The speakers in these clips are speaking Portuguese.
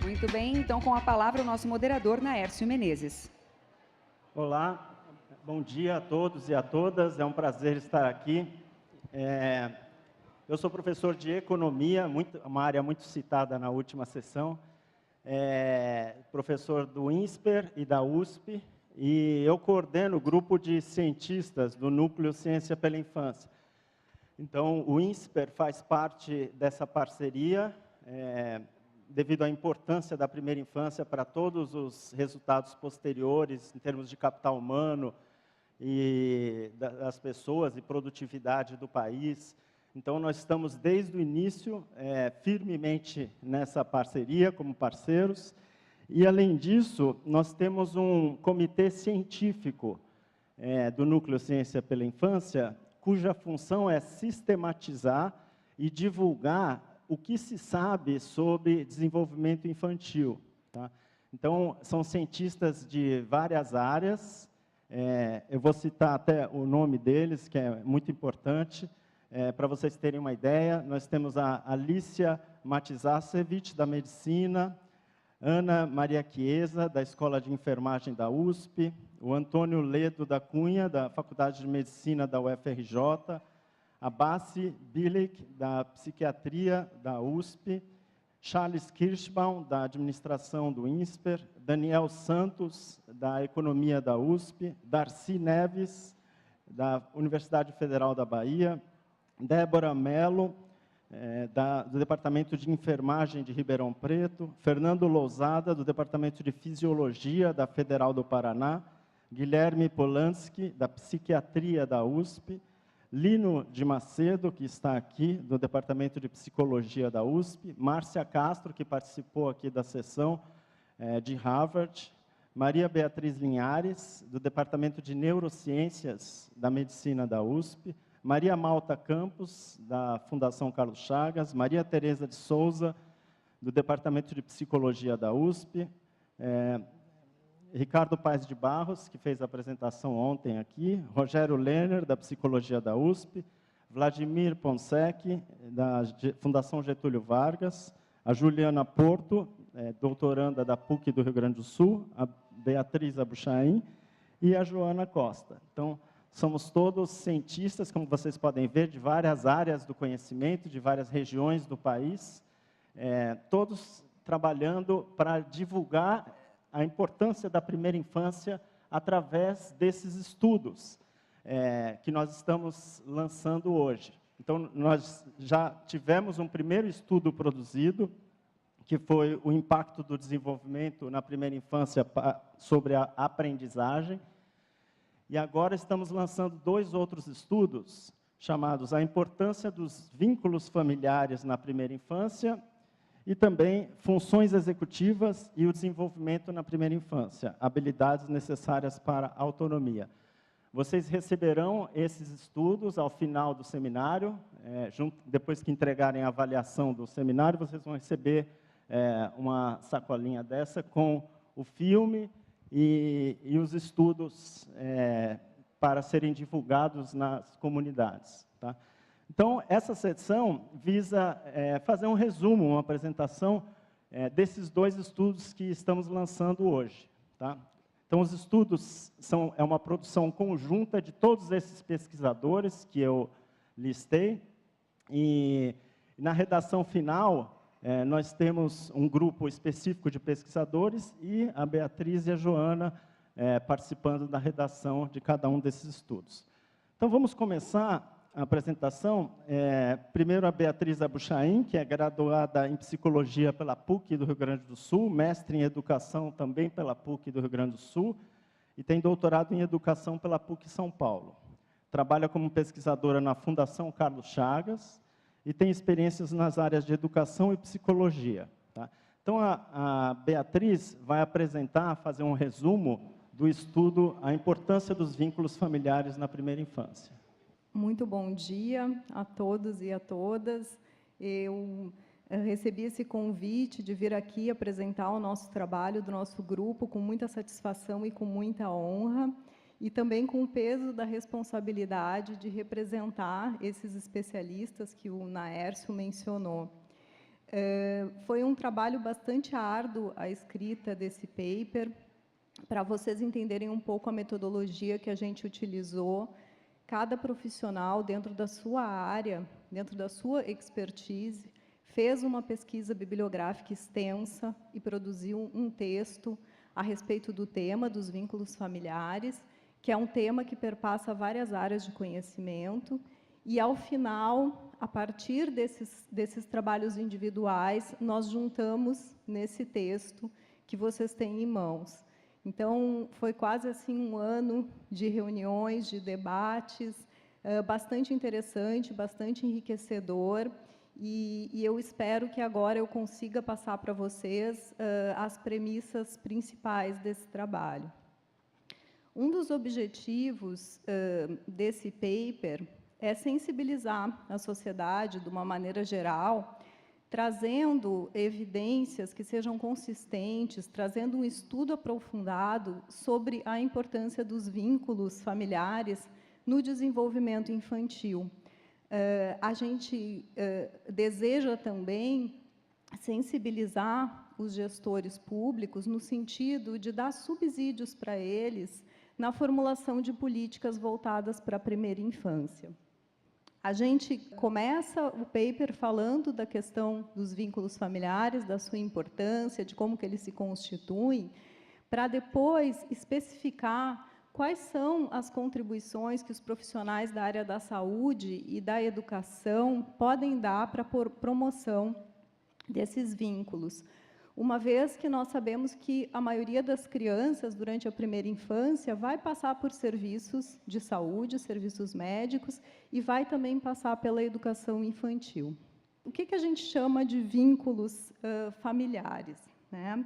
Muito bem, então com a palavra o nosso moderador, Naércio Menezes. Olá, bom dia a todos e a todas, é um prazer estar aqui. Eu sou professor de economia, uma área muito citada na última sessão, professor do INSPER e da USP, e eu coordeno o grupo de cientistas do Núcleo Ciência pela Infância. Então, o INSPER faz parte dessa parceria, devido à importância da primeira infância para todos os resultados posteriores, em termos de capital humano e das pessoas e produtividade do país. Então, nós estamos desde o início firmemente nessa parceria, como parceiros. E, além disso, nós temos um comitê científico do Núcleo Ciência pela Infância, cuja função é sistematizar e divulgar o que se sabe sobre desenvolvimento infantil. Tá? Então, são cientistas de várias áreas, eu vou citar até o nome deles, que é muito importante, para vocês terem uma ideia. Nós temos a Alicia Matizasevic, da Medicina, Ana Maria Chiesa, da Escola de Enfermagem da USP, o Antônio Ledo da Cunha, da Faculdade de Medicina da UFRJ, a Bassi Bilic, da Psiquiatria da USP, Charles Kirschbaum, da Administração do INSPER, Daniel Santos, da Economia da USP, Darcy Neves, da Universidade Federal da Bahia, Débora Mello, do Departamento de Enfermagem de Ribeirão Preto, Fernando Lousada, do Departamento de Fisiologia da Federal do Paraná, Guilherme Polanski, da Psiquiatria da USP, Lino de Macedo, que está aqui, do Departamento de Psicologia da USP, Márcia Castro, que participou aqui da sessão de Harvard, Maria Beatriz Linhares, do Departamento de Neurociências da Medicina da USP, Maria Malta Campos, da Fundação Carlos Chagas, Maria Tereza de Souza, do Departamento de Psicologia da USP, Ricardo Paes de Barros, que fez a apresentação ontem aqui, Rogério Lerner, da Psicologia da USP, Vladimir Ponsec, da Fundação Getúlio Vargas, a Juliana Porto, doutoranda da PUC do Rio Grande do Sul, a Beatriz Abuchain e a Joana Costa. Então, somos todos cientistas, como vocês podem ver, de várias áreas do conhecimento, de várias regiões do país, todos trabalhando para divulgar a importância da primeira infância através desses estudos que nós estamos lançando hoje. Então, nós já tivemos um primeiro estudo produzido, que foi o impacto do desenvolvimento na primeira infância sobre a aprendizagem, e agora estamos lançando 2 outros estudos, chamados A Importância dos Vínculos Familiares na Primeira Infância e também Funções Executivas e o Desenvolvimento na Primeira Infância, habilidades necessárias para a autonomia. Vocês receberão esses estudos ao final do seminário, depois que entregarem a avaliação do seminário, vocês vão receber uma sacolinha dessa com o filme e os estudos para serem divulgados nas comunidades. Tá? Então, essa sessão visa fazer um resumo, uma apresentação desses 2 estudos que estamos lançando hoje. Tá? Então, os estudos é uma produção conjunta de todos esses pesquisadores que eu listei, e na redação final, nós temos um grupo específico de pesquisadores e a Beatriz e a Joana participando da redação de cada um desses estudos. Então, vamos começar a apresentação. Primeiro, a Beatriz Abuchain, que é graduada em Psicologia pela PUC do Rio Grande do Sul, mestre em Educação também pela PUC do Rio Grande do Sul, e tem doutorado em Educação pela PUC São Paulo. Trabalha como pesquisadora na Fundação Carlos Chagas, e tem experiências nas áreas de educação e psicologia. Tá? Então, a Beatriz vai apresentar, fazer um resumo do estudo A Importância dos Vínculos Familiares na Primeira Infância. Muito bom dia a todos e a todas. Eu recebi esse convite de vir aqui apresentar o nosso trabalho do nosso grupo com muita satisfação e com muita honra, e também com o peso da responsabilidade de representar esses especialistas que o Naércio mencionou. Foi um trabalho bastante árduo a escrita desse paper, para vocês entenderem um pouco a metodologia que a gente utilizou. Cada profissional, dentro da sua área, dentro da sua expertise, fez uma pesquisa bibliográfica extensa e produziu um texto a respeito do tema dos vínculos familiares, que é um tema que perpassa várias áreas de conhecimento. E, ao final, a partir desses trabalhos individuais, nós juntamos nesse texto que vocês têm em mãos. Então, foi quase assim um ano de reuniões, de debates, bastante interessante, bastante enriquecedor, e eu espero que agora eu consiga passar para vocês as premissas principais desse trabalho. Um dos objetivos desse paper é sensibilizar a sociedade, de uma maneira geral, trazendo evidências que sejam consistentes, trazendo um estudo aprofundado sobre a importância dos vínculos familiares no desenvolvimento infantil. A gente deseja também sensibilizar os gestores públicos no sentido de dar subsídios para eles na formulação de políticas voltadas para a primeira infância. A gente começa o paper falando da questão dos vínculos familiares, da sua importância, de como que eles se constituem, para depois especificar quais são as contribuições que os profissionais da área da saúde e da educação podem dar para a promoção desses vínculos. Uma vez que nós sabemos que a maioria das crianças, durante a primeira infância, vai passar por serviços de saúde, serviços médicos, e vai também passar pela educação infantil. O que a gente chama de vínculos familiares, né?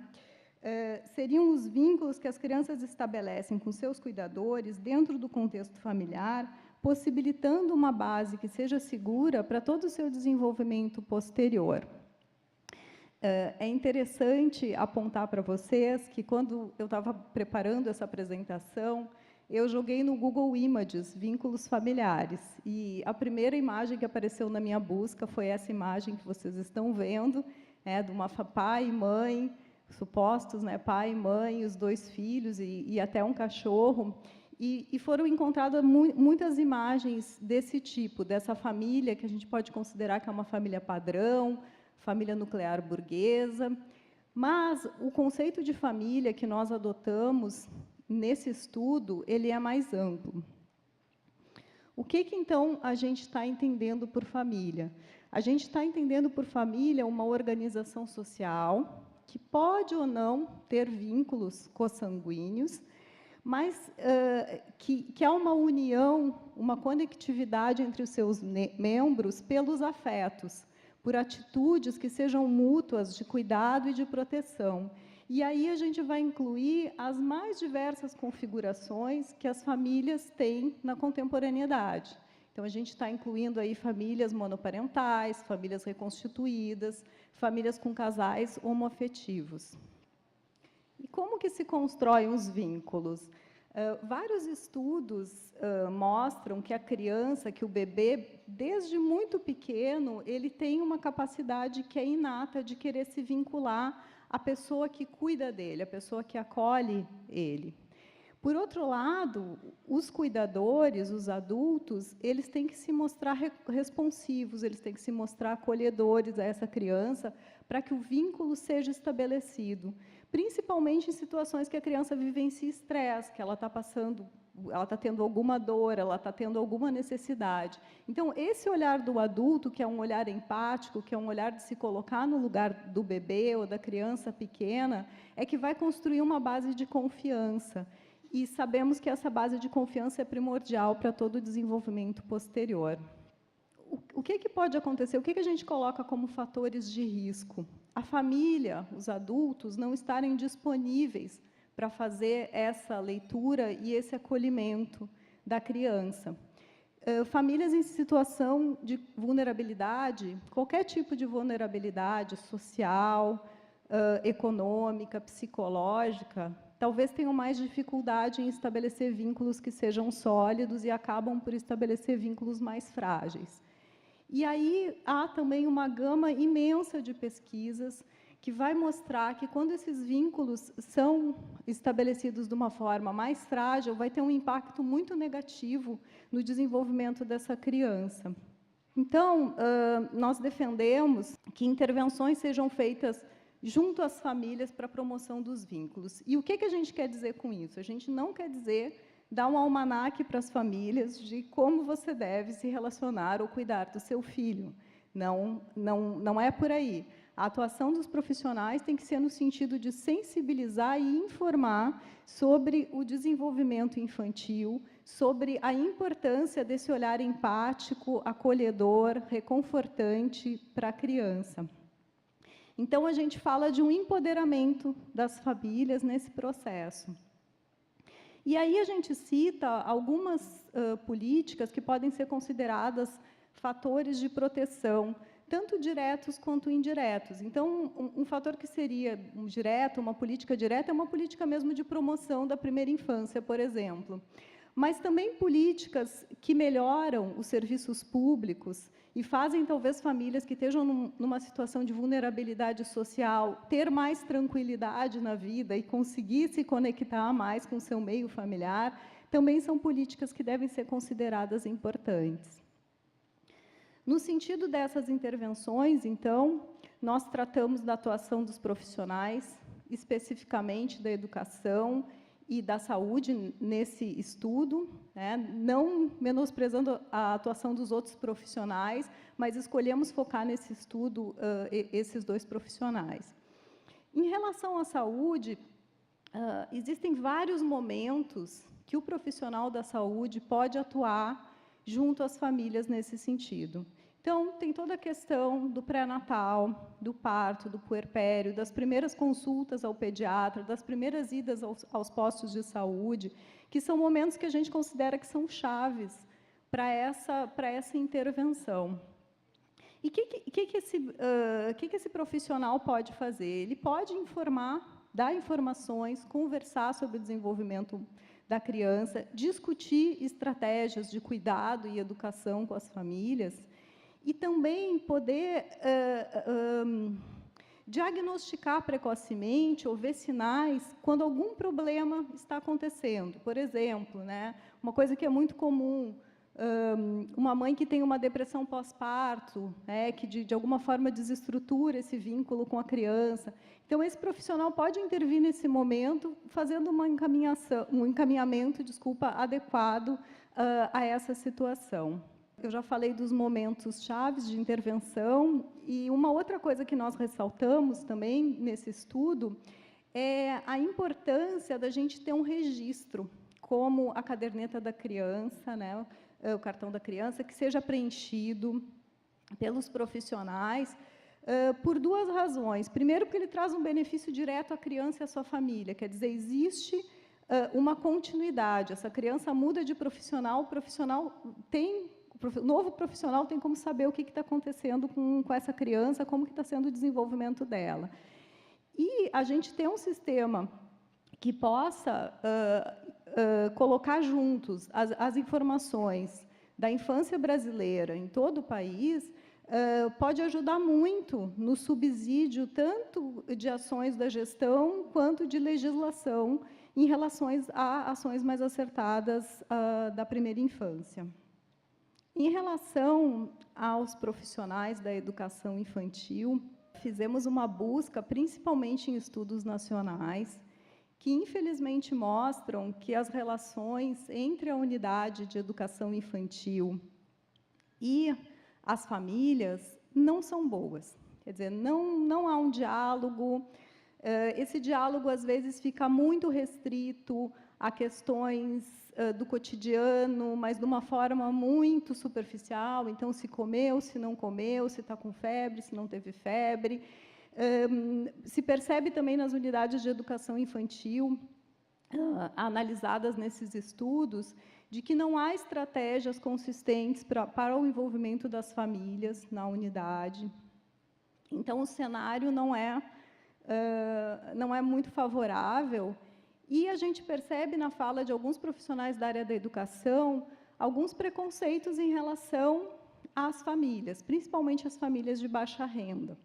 Seriam os vínculos que as crianças estabelecem com seus cuidadores dentro do contexto familiar, possibilitando uma base que seja segura para todo o seu desenvolvimento posterior. É interessante apontar para vocês que, quando eu estava preparando essa apresentação, eu joguei no Google Images, vínculos familiares, e a primeira imagem que apareceu na minha busca foi essa imagem que vocês estão vendo, de uma pai e mãe, supostos, pai e mãe, os 2 filhos e até um cachorro, e foram encontradas muitas imagens desse tipo, dessa família, que a gente pode considerar que é uma família padrão, família nuclear burguesa, mas o conceito de família que nós adotamos nesse estudo, ele é mais amplo. O que então a gente está entendendo por família? A gente está entendendo por família uma organização social que pode ou não ter vínculos consanguíneos, mas que há uma união, uma conectividade entre os seus membros pelos afetos, por atitudes que sejam mútuas de cuidado e de proteção. E aí a gente vai incluir as mais diversas configurações que as famílias têm na contemporaneidade. Então, a gente está incluindo aí famílias monoparentais, famílias reconstituídas, famílias com casais homoafetivos. E como que se constroem os vínculos? Vários estudos mostram que a criança, que o bebê, desde muito pequeno, ele tem uma capacidade que é inata de querer se vincular à pessoa que cuida dele, à pessoa que acolhe ele. Por outro lado, os cuidadores, os adultos, eles têm que se mostrar responsivos, eles têm que se mostrar acolhedores a essa criança para que o vínculo seja estabelecido, principalmente em situações que a criança vivencia estresse, que ela está passando, ela está tendo alguma dor, ela está tendo alguma necessidade. Então, esse olhar do adulto, que é um olhar empático, que é um olhar de se colocar no lugar do bebê ou da criança pequena, é que vai construir uma base de confiança. E sabemos que essa base de confiança é primordial para todo o desenvolvimento posterior. O que pode acontecer? O que a gente coloca como fatores de risco? A família, os adultos, não estarem disponíveis para fazer essa leitura e esse acolhimento da criança. Famílias em situação de vulnerabilidade, qualquer tipo de vulnerabilidade social, econômica, psicológica, talvez tenham mais dificuldade em estabelecer vínculos que sejam sólidos e acabam por estabelecer vínculos mais frágeis. E aí há também uma gama imensa de pesquisas que vai mostrar que, quando esses vínculos são estabelecidos de uma forma mais frágil, vai ter um impacto muito negativo no desenvolvimento dessa criança. Então, nós defendemos que intervenções sejam feitas junto às famílias para a promoção dos vínculos. E o que a gente quer dizer com isso? A gente não quer dizer dar um almanaque para as famílias de como você deve se relacionar ou cuidar do seu filho. Não é por aí. A atuação dos profissionais tem que ser no sentido de sensibilizar e informar sobre o desenvolvimento infantil, sobre a importância desse olhar empático, acolhedor, reconfortante para a criança. Então, a gente fala de um empoderamento das famílias nesse processo. E aí a gente cita algumas políticas que podem ser consideradas fatores de proteção, tanto diretos quanto indiretos. Então, um fator que seria direto, uma política direta, é uma política mesmo de promoção da primeira infância, por exemplo. Mas também políticas que melhoram os serviços públicos e fazem, talvez, famílias que estejam numa situação de vulnerabilidade social ter mais tranquilidade na vida e conseguir se conectar mais com o seu meio familiar, também são políticas que devem ser consideradas importantes. No sentido dessas intervenções, então, nós tratamos da atuação dos profissionais, especificamente da educação e da saúde nesse estudo, né? Não menosprezando a atuação dos outros profissionais, mas escolhemos focar nesse estudo esses dois profissionais. Em relação à saúde, existem vários momentos que o profissional da saúde pode atuar junto às famílias nesse sentido. Então, tem toda a questão do pré-natal, do parto, do puerpério, das primeiras consultas ao pediatra, das primeiras idas aos postos de saúde, que são momentos que a gente considera que são chaves para essa intervenção. E o que esse profissional pode fazer? Ele pode informar, dar informações, conversar sobre o desenvolvimento da criança, discutir estratégias de cuidado e educação com as famílias, e também poder diagnosticar precocemente ou ver sinais quando algum problema está acontecendo. Por exemplo, né, uma coisa que é muito comum, uma mãe que tem uma depressão pós-parto, né, que de alguma forma desestrutura esse vínculo com a criança. Então, esse profissional pode intervir nesse momento, fazendo um encaminhamento adequado a essa situação. Eu já falei dos momentos chaves de intervenção, e uma outra coisa que nós ressaltamos também nesse estudo é a importância da gente ter um registro, como a caderneta da criança, né, o cartão da criança, que seja preenchido pelos profissionais, por duas razões. Primeiro, porque ele traz um benefício direto à criança e à sua família, quer dizer, existe uma continuidade, essa criança muda de profissional, o novo profissional tem como saber o que está acontecendo com essa criança, como que está sendo o desenvolvimento dela. E a gente tem um sistema que possa colocar juntos as informações da infância brasileira em todo o país, pode ajudar muito no subsídio tanto de ações da gestão quanto de legislação em relação a ações mais acertadas da primeira infância. Em relação aos profissionais da educação infantil, fizemos uma busca, principalmente em estudos nacionais, que, infelizmente, mostram que as relações entre a unidade de educação infantil e as famílias não são boas. Quer dizer, não há um diálogo, esse diálogo, às vezes, fica muito restrito a questões do cotidiano, mas de uma forma muito superficial. Então, se comeu, se não comeu, se está com febre, se não teve febre. Se percebe também nas unidades de educação infantil, analisadas nesses estudos, de que não há estratégias consistentes para o envolvimento das famílias na unidade. Então, o cenário não é muito favorável. E a gente percebe na fala de alguns profissionais da área da educação alguns preconceitos em relação às famílias, principalmente as famílias de baixa renda.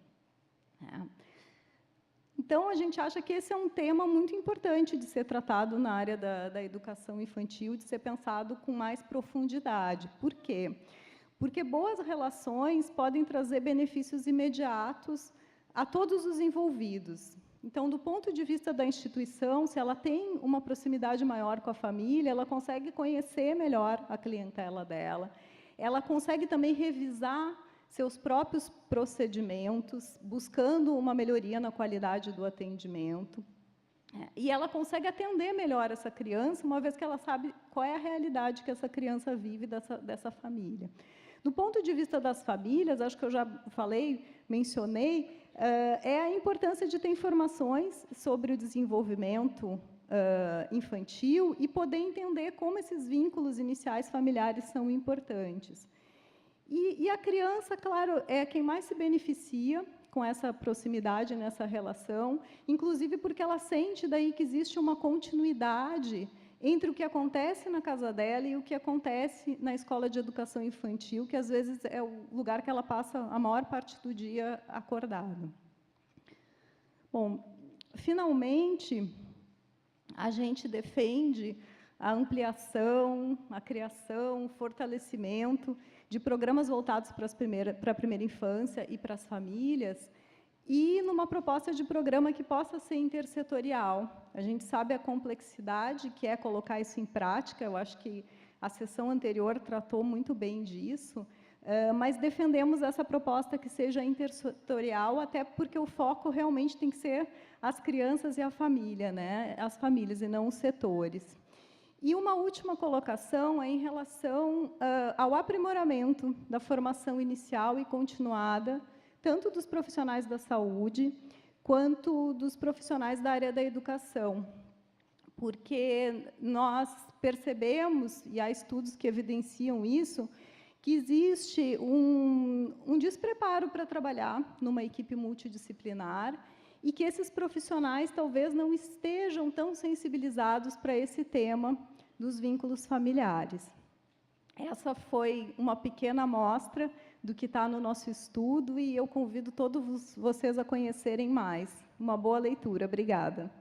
Então, a gente acha que esse é um tema muito importante de ser tratado na área da educação infantil, de ser pensado com mais profundidade. Por quê? Porque boas relações podem trazer benefícios imediatos a todos os envolvidos. Então, do ponto de vista da instituição, se ela tem uma proximidade maior com a família, ela consegue conhecer melhor a clientela dela, ela consegue também revisar seus próprios procedimentos, buscando uma melhoria na qualidade do atendimento, e ela consegue atender melhor essa criança, uma vez que ela sabe qual é a realidade que essa criança vive dessa família. Do ponto de vista das famílias, acho que eu já falei, mencionei, é a importância de ter informações sobre o desenvolvimento infantil e poder entender como esses vínculos iniciais familiares são importantes. E a criança, claro, é quem mais se beneficia com essa proximidade nessa relação, inclusive porque ela sente daí que existe uma continuidade entre o que acontece na casa dela e o que acontece na escola de educação infantil, que às vezes é o lugar que ela passa a maior parte do dia acordada. Bom, finalmente, a gente defende a ampliação, a criação, o fortalecimento de programas voltados para a primeira infância e para as famílias, e numa proposta de programa que possa ser intersetorial. A gente sabe a complexidade que é colocar isso em prática, eu acho que a sessão anterior tratou muito bem disso, mas defendemos essa proposta que seja intersetorial, até porque o foco realmente tem que ser as crianças e a família, né? As famílias e não os setores. E uma última colocação é em relação ao aprimoramento da formação inicial e continuada, tanto dos profissionais da saúde, quanto dos profissionais da área da educação. Porque nós percebemos, e há estudos que evidenciam isso, que existe um despreparo para trabalhar numa equipe multidisciplinar e que esses profissionais talvez não estejam tão sensibilizados para esse tema dos vínculos familiares. Essa foi uma pequena amostra do que está no nosso estudo e eu convido todos vocês a conhecerem mais. Uma boa leitura. Obrigada.